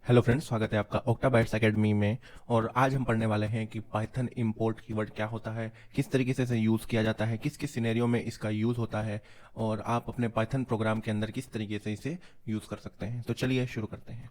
Hello friends, स्वागत है आपका ओक्टाबाइट्स एकेडमी में। और आज हम पढ़ने वाले हैं कि पाइथन इंपोर्ट कीवर्ड क्या होता है, किस तरीके से इसे यूज़ किया जाता है, किस किस सिनेरियो में इसका यूज़ होता है और आप अपने पाइथन प्रोग्राम के अंदर किस तरीके से इसे यूज़ कर सकते हैं। तो चलिए शुरू करते हैं।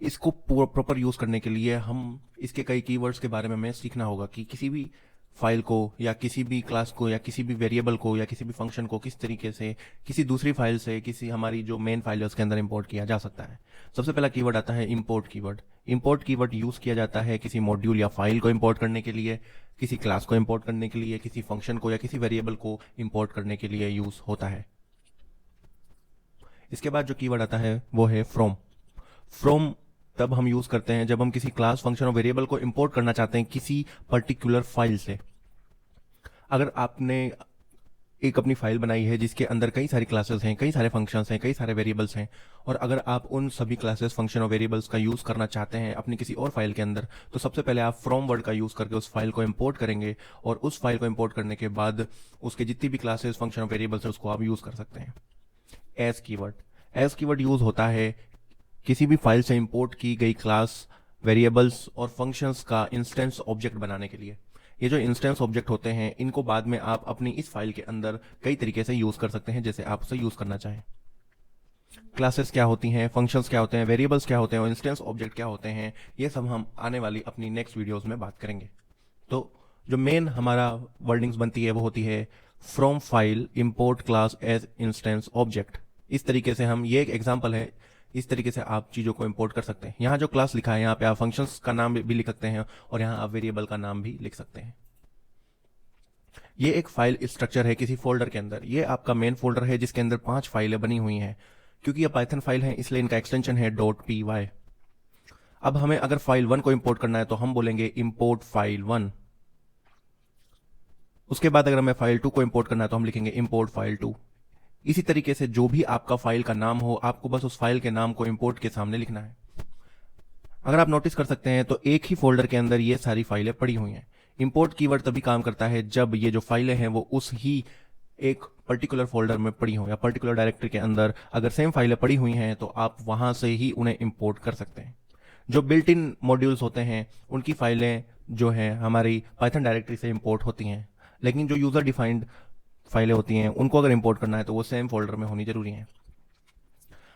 इसको प्रॉपर यूज़ करने के लिए हम इसके कई कीवर्ड्स के बारे में हमें सीखना होगा कि किसी भी फाइल को या किसी भी क्लास को या किसी भी वेरिएबल को या किसी भी फंक्शन को किस तरीके से किसी दूसरी फाइल से किसी हमारी जो मेन फाइल है उसके अंदर इंपोर्ट किया जा सकता है। सबसे पहला कीवर्ड आता है import keyword. Import keyword use किया जाता है किसी मॉड्यूल या फाइल को इंपोर्ट करने के लिए, किसी क्लास को इंपोर्ट करने के लिए, किसी फंक्शन को या किसी वेरिएबल को इंपोर्ट करने के लिए यूज़ होता है। इसके बाद जो कीवर्ड आता है वो है फ्रॉम। फ्रॉम तब हम यूज करते हैं जब हम किसी क्लास, फंक्शन और वेरिएबल को इंपोर्ट करना चाहते हैं किसी पर्टिकुलर फाइल से। अगर आपने एक अपनी फाइल बनाई है जिसके अंदर कई सारी क्लासेस हैं, कई सारे फंक्शंस हैं, कई सारे वेरिएबल्स हैं, और अगर आप उन सभी क्लासेस, फंक्शन और वेरिएबल्स का यूज करना चाहते हैं अपनी किसी और फाइल के अंदर, तो सबसे पहले आप फ्रॉम वर्ड का यूज करके उस फाइल को इंपोर्ट करेंगे और उस फाइल को इंपोर्ट करने के बाद उसके जितनी भी क्लासेस, फंक्शन और वेरिएबल्स है उसको आप यूज कर सकते हैं। As keyword. As keyword use होता है किसी भी फाइल से इंपोर्ट की गई क्लास, वेरिएबल्स और फंक्शंस का इंस्टेंस ऑब्जेक्ट बनाने के लिए। ये जो इंस्टेंस ऑब्जेक्ट होते हैं इनको बाद में आप अपनी इस फाइल के अंदर कई तरीके से यूज कर सकते हैं जैसे आप उसे यूज करना चाहें। क्लासेस क्या होती हैं, फंक्शंस क्या होते हैं, वेरिएबल्स क्या होते हैं और इंस्टेंस ऑब्जेक्ट क्या होते हैं, ये सब हम आने वाली अपनी नेक्स्ट वीडियोस में बात करेंगे। तो जो मेन हमारा वर्डिंग्स बनती है वो होती है from file import class as instance object. इस तरीके से हम, ये एक एग्जांपल है, इस तरीके से आप चीज़ों को इंपोर्ट कर सकते हैं। यहाँ जो क्लास लिखा है यहाँ पे आप फंक्शंस का नाम भी लिख सकते हैं और यहाँ आप वेरिएबल का नाम भी लिख सकते हैं। ये एक फाइल स्ट्रक्चर है किसी फोल्डर के अंदर। ये आपका मेन फोल्डर है जिसके अंदर 5 फाइलें बनी हुई हैं। क्योंकि ये पाइथन फाइल है इसलिए इनका एक्सटेंशन है .py। अब हमें अगर फाइल 1 को इंपोर्ट करना है तो हम बोलेंगे इंपोर्ट फाइल 1। उसके बाद अगर हमें फाइल 2 को इंपोर्ट करना है तो हम लिखेंगे इंपोर्ट फाइल 2। इसी तरीके से जो भी आपका फाइल का नाम हो आपको बस उस फाइल के नाम को इंपोर्ट के सामने लिखना है। अगर आप नोटिस कर सकते हैं तो एक ही फोल्डर के अंदर ये सारी फाइलें पड़ी हुई हैं। इंपोर्ट कीवर्ड तभी काम करता है जब ये जो फाइलें हैं वो उस ही एक पर्टिकुलर फोल्डर में पड़ी हो या पर्टिकुलर डायरेक्टरी के अंदर अगर सेम फाइलें पड़ी हुई हैं तो आप वहां से ही उन्हें इंपोर्ट कर सकते हैं। जो बिल्ट इन मॉड्यूल्स होते हैं उनकी फाइलें जो हैं हमारी पाइथन डायरेक्टरी से इंपोर्ट होती हैं, लेकिन जो यूजर डिफाइंड फाइलें होती हैं उनको अगर इंपोर्ट करना है तो वो सेम फोल्डर में होनी जरूरी है।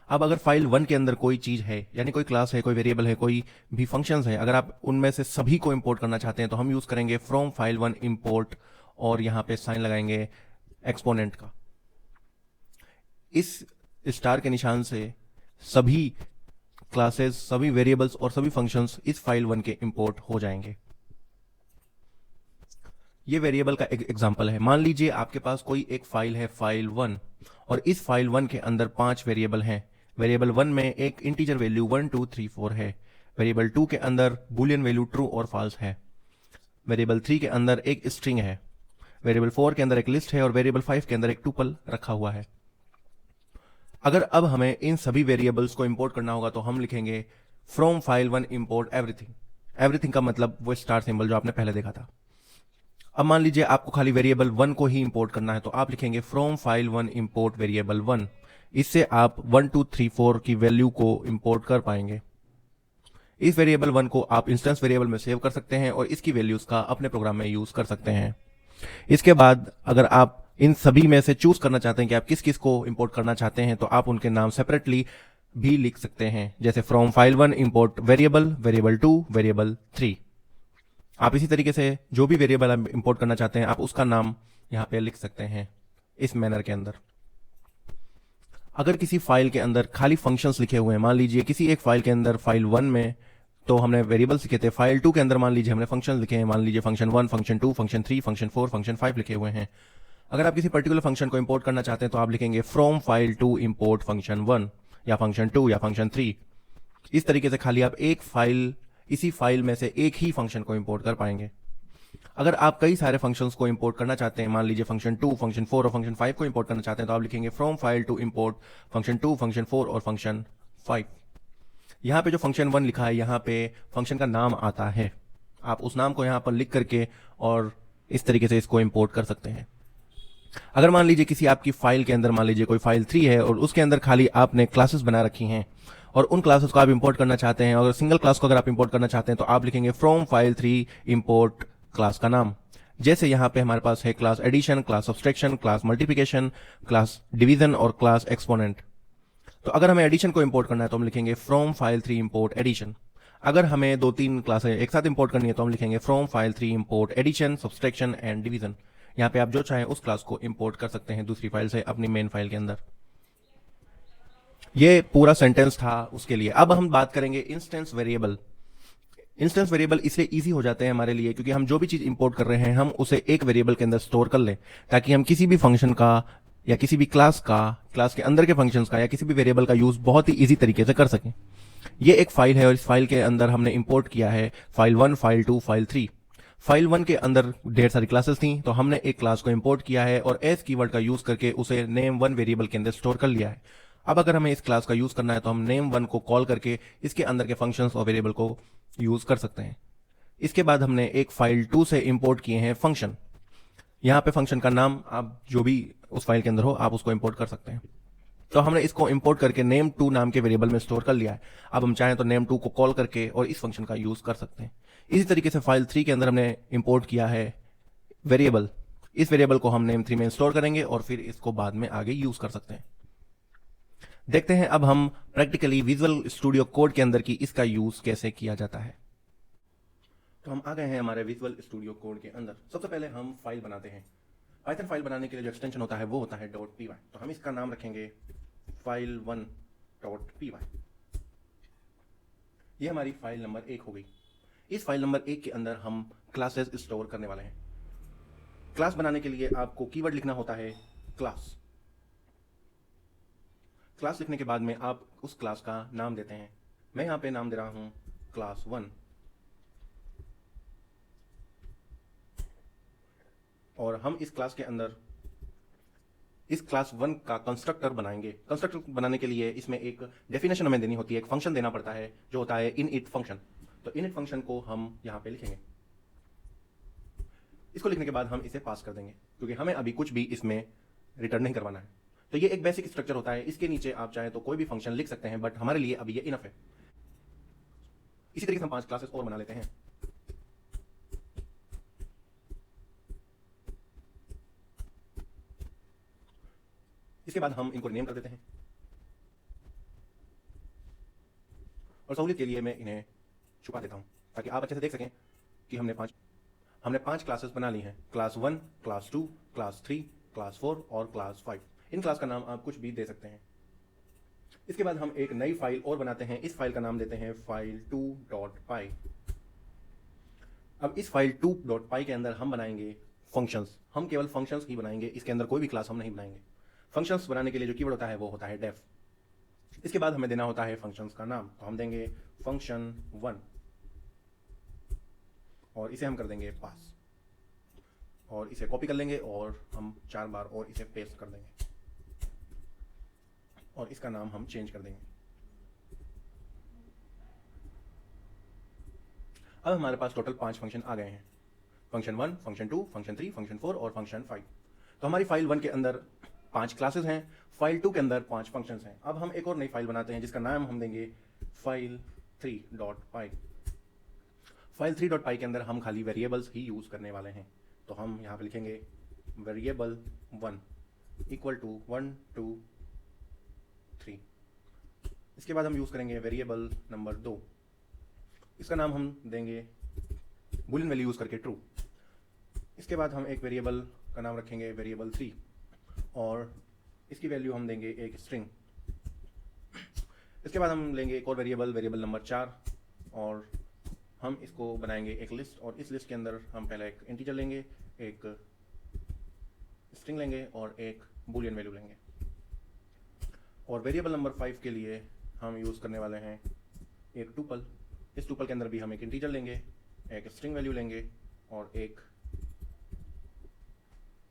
अब अगर फाइल 1 के अंदर कोई चीज है, यानी कोई क्लास है, कोई वेरिएबल है, कोई भी फंक्शंस है, अगर आप उनमें से सभी को इंपोर्ट करना चाहते हैं तो हम यूज करेंगे फ्रॉम फाइल 1 इंपोर्ट और यहां पे साइन लगाएंगे एक्सपोनेंट का। इस स्टार के निशान से सभी क्लासेस, सभी वेरिएबल्स और सभी फंक्शंस इस फाइल 1 के इंपोर्ट हो जाएंगे। ये वेरिएबल का एक एग्जांपल है। मान लीजिए आपके पास कोई एक फाइल है फाइल 1 और इस फाइल 1 के अंदर 5 वेरिएबल हैं। वेरिएबल 1 में एक इंटीजर वैल्यू 1 2 3 4 है। वेरिएबल 2 के अंदर बूलियन वैल्यू ट्रू और फॉल्स है। वेरिएबल 3 के अंदर एक स्ट्रिंग है। वेरिएबल 4 के अंदर एक लिस्ट है और वेरिएबल 5 के अंदर एक टुपल रखा हुआ है। अगर अब हमें इन सभी वेरिएबल्स को इंपोर्ट करना होगा तो हम लिखेंगे from file 1 import everything. Everything का मतलब वो स्टार सिंबल जो आपने पहले देखा था। अब मान लीजिए आपको खाली वेरिएबल 1 को ही इंपोर्ट करना है तो आप लिखेंगे फ्रॉम फाइल 1 इंपोर्ट वेरिएबल 1। इससे आप 1 2 3 4 की वैल्यू को इंपोर्ट कर पाएंगे। इस वेरिएबल 1 को आप इंस्टेंस वेरिएबल में सेव कर सकते हैं और इसकी वैल्यूज का अपने प्रोग्राम में यूज कर सकते हैं। इसके बाद अगर आप इन सभी में से चूज करना चाहते हैं कि आप किस किस को इंपोर्ट करना चाहते हैं तो आप उनके नाम सेपरेटली भी लिख सकते हैं, जैसे from file 1 import variable, variable 2, variable 3। आप इसी तरीके से जो भी वेरिएबल आप इंपोर्ट करना चाहते हैं आप उसका नाम यहाँ पे लिख सकते हैं इस मैनर के अंदर। अगर किसी फाइल के अंदर खाली फंक्शंस लिखे हुए हैं, मान लीजिए किसी एक फाइल के अंदर फाइल 1 में तो हमने वेरिएबल्स लिखे थे, फाइल 2 के अंदर मान लीजिए हमने फंक्शंस लिखे हैं, मान लीजिए function 1, function 2, function 3, function 4, function 5 लिखे हुए हैं। अगर आप किसी पर्टिकुलर फंक्शन को इंपोर्ट करना चाहते हैं तो आप लिखेंगे फ्रॉम फाइल 2 इंपोर्ट फंक्शन 1 या फंक्शन 2 या फंक्शन 3। इस तरीके से खाली आप एक फाइल, इसी फाइल में से एक ही फंक्शन को इंपोर्ट कर पाएंगे। अगर आप कई सारे फंक्शंस को इंपोर्ट करना चाहते हैं, मान लीजिए फंक्शन 2, फंक्शन 4 और फंक्शन 5 को इंपोर्ट करना चाहते हैं तो आप लिखेंगे from file 2 import function 2, function 4 और फंक्शन 5। यहाँ पे जो फंक्शन 1 लिखा है यहाँ पे फंक्शन का नाम आता है। आप उस नाम को यहाँ पर लिख करके और इस तरीके से इसको इंपोर्ट कर सकते हैं। अगर मान लीजिए किसी आपकी फाइल के अंदर मान लीजिए कोई फाइल 3 है और उसके अंदर खाली आपने क्लासेस बना रखी हैं और उन क्लासेस को आप इंपोर्ट करना चाहते हैं, और सिंगल क्लास को अगर आप इंपोर्ट करना चाहते हैं तो आप लिखेंगे फ्रॉम फाइल 3 इंपोर्ट क्लास का नाम। जैसे यहाँ पे हमारे पास है class addition, class subtraction, class multiplication, class division और क्लास एक्सपोनेंट। तो अगर हमें एडिशन को इंपोर्ट करना है तो हम लिखेंगे फ्रॉम फाइल 3 इंपोर्ट एडिशन। अगर हमें 2-3 क्लासें एक साथ इंपोर्ट करनी है तो हम लिखेंगे from file 3 import addition, subtraction and division. यहाँ पे आप जो चाहें उस क्लास को इंपोर्ट कर सकते हैं दूसरी फाइल से अपनी मेन फाइल के अंदर। ये पूरा सेंटेंस था उसके लिए। अब हम बात करेंगे इंस्टेंस वेरिएबल। इंस्टेंस वेरिएबल इसलिए इजी हो जाते हैं हमारे लिए क्योंकि हम जो भी चीज इंपोर्ट कर रहे हैं हम उसे एक वेरिएबल के अंदर स्टोर कर लें, ताकि हम किसी भी फंक्शन का या किसी भी क्लास का, क्लास के अंदर के फंक्शंस का या किसी भी वेरिएबल का यूज बहुत ही इजी तरीके से कर सकें। ये एक फाइल है और इस फाइल के अंदर हमने इंपोर्ट किया है फाइल 1, फाइल 2, फाइल 3। फाइल 1 के अंदर ढेर सारी क्लासेस थी तो हमने एक क्लास को इंपोर्ट किया है और एस कीवर्ड का यूज करके उसे name1 वेरिएबल के अंदर स्टोर कर लिया है। अब अगर हमें इस क्लास का यूज करना है तो हम name1 को कॉल करके इसके अंदर के फंक्शंस और वेरिएबल को यूज कर सकते हैं। इसके बाद हमने एक फाइल 2 से इंपोर्ट किए हैं फंक्शन। यहाँ पे फंक्शन का नाम आप जो भी उस फाइल के अंदर हो आप उसको इंपोर्ट कर सकते हैं। तो हमने इसको इंपोर्ट करके name2 नाम के वेरिएबल में स्टोर कर लिया है। अब हम चाहें तो name2 को कॉल करके और इस फंक्शन का यूज कर सकते हैं। इसी तरीके से फाइल 3 के अंदर हमने इंपोर्ट किया है वेरिएबल। इस वेरिएबल को हम name3 में स्टोर करेंगे और फिर इसको बाद में आगे यूज कर सकते हैं। देखते हैं अब हम प्रैक्टिकली विजुअल स्टूडियो कोड के अंदर की इसका यूज कैसे किया जाता है। तो हम आ गए हैं हमारे विजुअल स्टूडियो कोड के अंदर। सबसे पहले हम फाइल बनाते हैं। पाइथन फाइल बनाने के लिए जो एक्सटेंशन होता है वो होता है .py। तो हम इसका नाम रखेंगे file1.py। ये हमारी फाइल नंबर 1 हो गई। इस फाइल नंबर 1 के अंदर हम क्लासेस स्टोर करने वाले हैं। क्लास बनाने के लिए आपको कीवर्ड लिखना होता है क्लास। क्लास लिखने के बाद में आप उस क्लास का नाम देते हैं। मैं यहां पे नाम दे रहा हूं क्लास 1। और हम इस क्लास के अंदर इस क्लास 1 का कंस्ट्रक्टर बनाएंगे। कंस्ट्रक्टर बनाने के लिए इसमें एक डेफिनेशन हमें देनी होती है, एक फंक्शन देना पड़ता है जो होता है init फंक्शन। तो init फंक्शन को हम यहां पे लिखेंगे। इसको लिखने के बाद हम इसे पास कर देंगे क्योंकि हमें अभी कुछ भी इसमें रिटर्न नहीं करवाना है। तो ये एक बेसिक स्ट्रक्चर होता है। इसके नीचे आप चाहे तो कोई भी फंक्शन लिख सकते हैं, बट हमारे लिए अभी ये इनफ है। इसी तरीके से हम 5 क्लासेस और बना लेते हैं। इसके बाद हम इनको नेम कर देते हैं और सहूलियत के लिए मैं इन्हें छुपा देता हूं ताकि आप अच्छे से देख सकें कि हमने पांच क्लासेस बना ली हैं। क्लास 1, क्लास 2, क्लास 3, क्लास 4 और क्लास 5। इन क्लास का नाम आप कुछ भी दे सकते हैं। इसके बाद हम एक नई फाइल और बनाते हैं। इस फाइल का नाम देते हैं file2.py। अब इस फाइल 2.py के अंदर हम बनाएंगे फंक्शंस। हम केवल फंक्शंस ही बनाएंगे, इसके अंदर कोई भी क्लास हम नहीं बनाएंगे। फंक्शंस बनाने के लिए जो कीवर्ड होता है वो होता है डेफ। इसके बाद हमें देना होता है फंक्शंस का नाम। तो हम देंगे function1 और इसे हम कर देंगे पास और इसे कॉपी कर लेंगे और हम 4 बार और इसे पेस्ट कर देंगे और इसका नाम हम चेंज कर देंगे। अब हमारे पास टोटल 5 फंक्शन आ गए हैं। फंक्शन 1, फंक्शन 2, फंक्शन 3, फंक्शन 4 और फंक्शन 5। तो हमारी फाइल 1 के अंदर 5 क्लासेस हैं, फाइल 2 के अंदर 5 फंक्शंस हैं। अब हम एक और नई फाइल बनाते हैं जिसका नाम हम देंगे file3.py। फाइल 3.py के अंदर हम खाली वेरिएबल्स ही यूज करने वाले हैं। तो हम यहाँ पे लिखेंगे वेरिएबल 1 इक्वल टू 1, 2, 3। इसके बाद हम यूज करेंगे वेरिएबल नंबर 2। इसका नाम हम देंगे बूलियन वैल्यू यूज करके ट्रू। इसके बाद हम एक वेरिएबल का नाम रखेंगे वेरिएबल 3 और इसकी वैल्यू हम देंगे एक स्ट्रिंग। इसके बाद हम लेंगे एक और वेरिएबल नंबर 4 और हम इसको बनाएंगे एक लिस्ट और इस लिस्ट के अंदर हम पहले एक इंटीजर लेंगे, एक स्ट्रिंग लेंगे और एक बूलियन वैल्यू लेंगे। और वेरिएबल नंबर 5 के लिए हम यूज करने वाले हैं एक टुपल। इस टुपल के अंदर भी हम एक इंटीजर लेंगे, एक स्ट्रिंग वैल्यू लेंगे और एक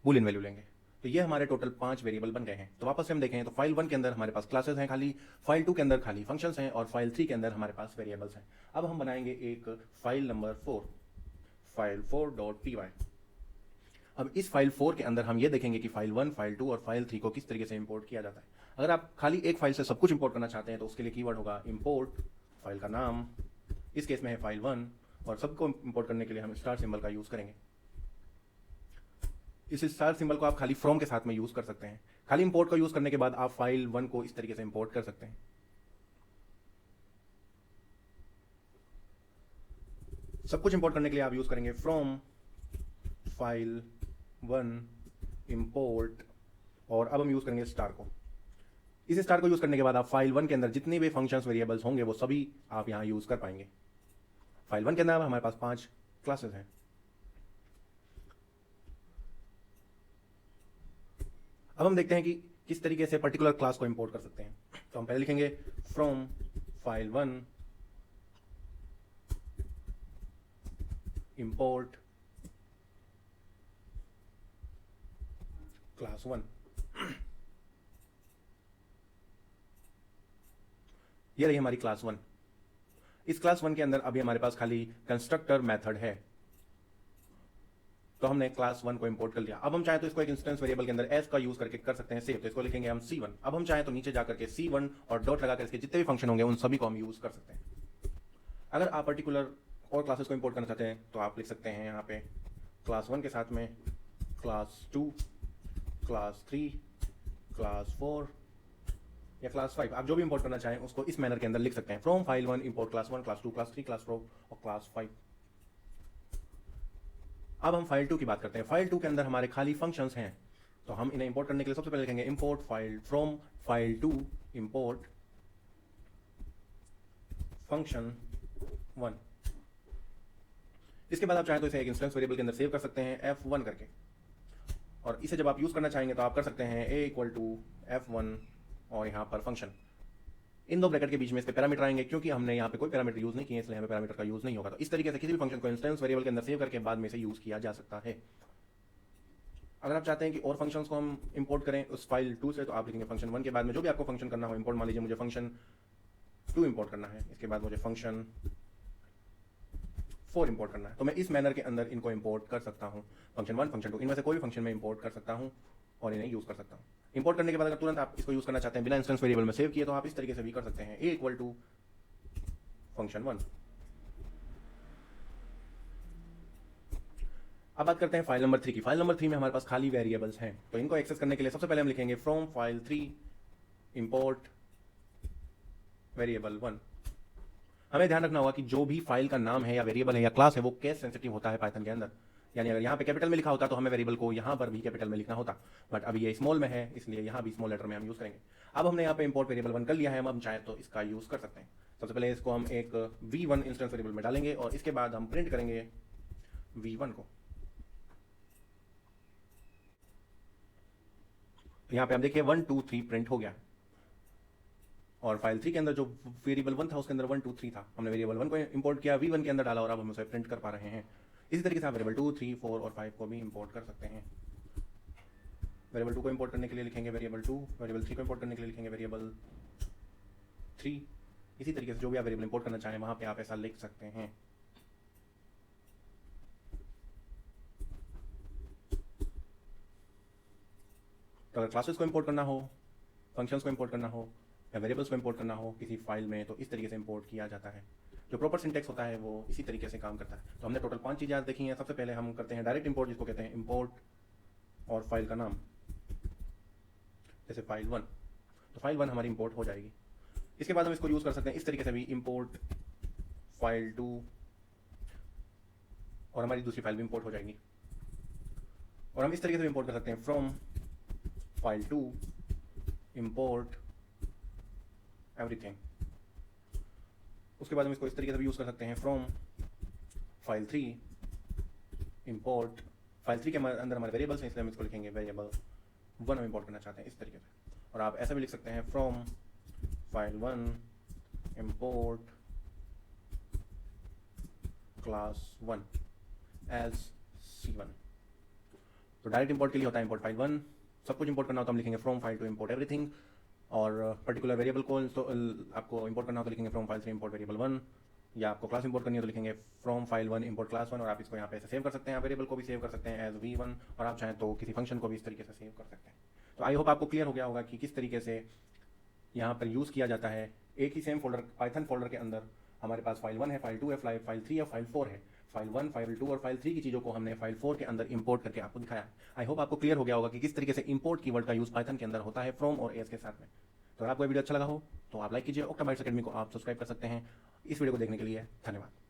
बूलियन वैल्यू लेंगे। तो ये हमारे टोटल 5 वेरिएबल बन गए हैं। तो वापस से हम देखें तो फाइल 1 के अंदर हमारे पास क्लासेस हैं खाली, फाइल 2 के अंदर खाली फंक्शंस हैं और फाइल 3 के अंदर हमारे पास वेरिएबल्स हैं। अब हम बनाएंगे एक फाइल नंबर 4, file4.py। अब इस फाइल 4 के अंदर हम ये देखेंगे कि फाइल 1, फाइल 2 और फाइल 3 को किस तरीके से इंपोर्ट किया जाता है। अगर आप खाली एक फाइल से सब कुछ इंपोर्ट करना चाहते हैं तो उसके लिए कीवर्ड होगा इंपोर्ट, फाइल का नाम, इस केस में है फाइल 1, और सबको इंपोर्ट करने के लिए हम स्टार सिंबल का यूज करेंगे। इस स्टार सिंबल को आप खाली फ्रॉम के साथ में यूज कर सकते हैं। खाली इंपोर्ट का यूज करने के बाद आप फाइल 1 को इस तरीके से इंपोर्ट कर सकते हैं। सब कुछ इंपोर्ट करने के लिए आप यूज करेंगे फ्रॉम फाइल 1 इंपोर्ट, और अब हम यूज करेंगे स्टार को। इस स्टार को यूज करने के बाद आप फाइल 1 के अंदर जितने भी फंक्शंस वेरिएबल्स होंगे वो सभी आप यहां यूज कर पाएंगे। फाइल 1 के अंदर हमारे पास 5 क्लासेस हैं। अब हम देखते हैं कि किस तरीके से पर्टिकुलर क्लास को इंपोर्ट कर सकते हैं। तो हम पहले लिखेंगे फ्रॉम फाइल 1 इंपोर्ट क्लास 1। ये रही हमारी क्लास 1। इस क्लास 1 के अंदर अभी हमारे पास खाली कंस्ट्रक्टर मेथड है, तो हमने क्लास 1 को इंपोर्ट कर लिया। अब हम चाहें तो इसको एक इंस्टेंस वेरिएबल के अंदर एस का यूज करके कर सकते हैं सेव, तो इसको लिखेंगे हम C1। अब हम चाहें तो नीचे जाकर के C1 और डॉट लगाकर इसके जितने भी फंक्शन होंगे उन सभी को हम यूज कर सकते हैं। अगर आप पर्टिकुलर और क्लासेस को इंपोर्ट करना चाहते हैं तो आप लिख सकते हैं यहाँ पे क्लास 1 के साथ में क्लास 2, क्लास 3, क्लास 4 या क्लास 5, आप जो भी इंपोर्ट करना चाहें उसको इस मैनर के अंदर लिख सकते हैं। From file 1 import class 1, class 2, class 3, class 4 और क्लास 5। अब हम फाइल 2 की बात करते हैं। फाइल 2 के अंदर हमारे खाली फंक्शंस हैं, तो हम इन्हें इंपोर्ट करने के लिए सबसे पहले लिखेंगे import file from file 2 import function 1। इसके बाद आप चाहें तो इसे एक इंस्टेंस वेरिएबल के अंदर सेव कर सकते हैं F1 करके, और इसे जब आप यूज करना चाहेंगे तो आप कर सकते हैं A = F1 और यहाँ पर फंक्शन। इन दो ब्रैकेट के बीच में इसके पैरामीटर आएंगे, क्योंकि हमने यहाँ पे कोई पैरामीटर यूज नहीं किए इसलिए हमें पैरामीटर का यूज नहीं होगा। तो इस तरीके से किसी भी फंक्शन को इंस्टेंस वेरिएबल के अंदर सेव करके बाद में इसे यूज किया जा सकता है। अगर आप चाहते हैं कि और फंक्शंस को हम इंपोर्ट करें उस फाइल 2 से, तो आप लिखेंगे फंक्शन 1 के बाद में जो भी आपको फंक्शन करना हो इंपोर्ट। मान लीजिए मुझे फंक्शन 2 इंपोर्ट करना है, इसके बाद मुझे फंक्शन 4 इंपोर्ट करना है, तो मैं इस मैनर के अंदर इनको इंपोर्ट कर सकता हूँ। फंक्शन 1, फंक्शन 2, इनमें से कोई भी फंक्शन में इंपोर्ट कर सकता हूँ और इन्हें यूज कर सकता हूँ। इंपोर्ट करने के बाद अगर तुरंत आप इसको यूज करना चाहते हैं बिना इंस्टेंस वेरिएबल में सेव किए, तो आप इस तरीके से भी कर सकते हैं A = फंक्शन 1। अब बात करते हैं फाइल नंबर 3 की। फाइल नंबर 3 में हमारे पास खाली वेरिएबल्स हैं, तो इनको एक्सेस करने के लिए सबसे पहले हम लिखेंगे फ्रॉम फाइल 3 इंपोर्ट वेरिएबल 1। हमें ध्यान रखना होगा कि जो भी फाइल का नाम है या वेरिएबल है या क्लास है वो केस सेंसिटिव होता है पाइथन के अंदर। यानी अगर यहाँ पे कैपिटल में लिखा होता तो हमें वेरिएबल को यहाँ पर भी कैपिटल में लिखना होता, बट अभी ये स्मॉल में है इसलिए यहाँ भी स्मॉल लेटर में हम यूज करेंगे। अब हमने यहाँ पे इंपोर्ट वेरिएबल 1 कर लिया है, हम चाहें तो इसका यूज कर सकते हैं। सबसे पहले इसको हम एक V1 इंस्टेंस वेरिएबल में डालेंगे और इसके बाद हम प्रिंट करेंगे V1 को। तो यहाँ पे आप देखिए 1 2 3 प्रिंट हो गया, और फाइल 3 के अंदर जो वेरिएबल 1 था उसके अंदर 1 2 3 था, हमने वेरिएबल 1 को इंपोर्ट किया, V1 के अंदर डाला और अब हम उसे प्रिंट कर पा रहे हैं। इसी तरीके से आप वेरिएबल 2 3 4 और 5 को भी इंपोर्ट कर सकते हैं। वेरिएबल 2 को इंपोर्ट करने के लिए लिखेंगे वेरिएबल 2, वेरिएबल 3 को इंपोर्ट करने के लिए लिखेंगे वेरिएबल 3। इसी तरीके से जो भी आप वेरिएबल इंपोर्ट करना चाहें वहां पे आप ऐसा लिख सकते हैं। तो अगर क्लासेस को इंपोर्ट करना हो, फंक्शंस को इंपोर्ट करना हो या वेरिएबल्स को इंपोर्ट करना हो किसी फाइल में, तो इस तरीके से इंपोर्ट किया जाता है। जो प्रॉपर सिंटेक्स होता है वो इसी तरीके से काम करता है। तो हमने टोटल 5 चीज़ें आज देखी हैं। सबसे पहले हम करते हैं डायरेक्ट इंपोर्ट, जिसको कहते हैं इंपोर्ट और फाइल का नाम, जैसे फाइल 1, तो फाइल 1 हमारी इंपोर्ट हो जाएगी। इसके बाद हम इसको यूज कर सकते हैं इस तरीके से भी, इंपोर्ट फाइल 2, और हमारी दूसरी फाइल भी इंपोर्ट हो जाएगी। और हम इस तरीके से इंपोर्ट कर सकते हैं फ्रॉम फाइल 2 इंपोर्ट एवरीथिंग। उसके बाद हम इसको इस तरीके से भी यूज कर सकते हैं फ्रॉम फाइल 3 इंपोर्ट, फाइल 3 के अंदर हमारे वेरिएबल्स हैं इसलिए हम इसको लिखेंगे वेरिएबल 1 हम इंपोर्ट करना चाहते हैं इस तरीके से। और आप ऐसा भी लिख सकते हैं from file 1 import class 1 as C1। तो डायरेक्ट इंपोर्ट के लिए होता है इंपोर्ट फाइल 1, सब कुछ इंपोर्ट करना हो तो हम लिखेंगे फ्रॉम फाइल 2 इंपोर्ट एवरीथिंग, और पर्टिकुलर वेरिएबल को आपको इंपोर्ट करना हो तो लिखेंगे फ्रॉम फाइल 3 इंपोर्ट वेरिएबल 1, या आपको क्लास इंपोर्ट करनी है तो लिखेंगे from file one import class one, और आप इसको यहाँ पे ऐसे सेव कर सकते हैं। आप वेरिएबल को भी सेव कर सकते हैं एज v1, और आप चाहें तो किसी फंक्शन को भी इस तरीके से सेव कर सकते हैं। तो आई होप आपको क्लियर हो गया होगा कि किस तरीके से यहाँ पर यूज़ किया जाता है। एक ही सेम फोल्डर, पाइथन फोल्डर के अंदर हमारे पास फाइल 1 है, फाइल 2 है, फाइल 3 है, फाइल 4 है। फाइल 1, फाइल 2 और फाइल 3 की चीज़ों को हमने फाइल 4 के अंदर इंपोर्ट करके आपको दिखाया। आई होप आपको क्लियर हो गया होगा कि किस तरीके से इंपोर्ट कीवर्ड का यूज़ पाइथन के अंदर होता है फ्रॉम और एज के साथ में। तो अगर आपको वीडियो अच्छा लगा हो तो आप लाइक कीजिए। ऑक्टाबाइट्स अकेडमी को आप सब्सक्राइब कर सकते हैं। इस वीडियो को देखने के लिए धन्यवाद।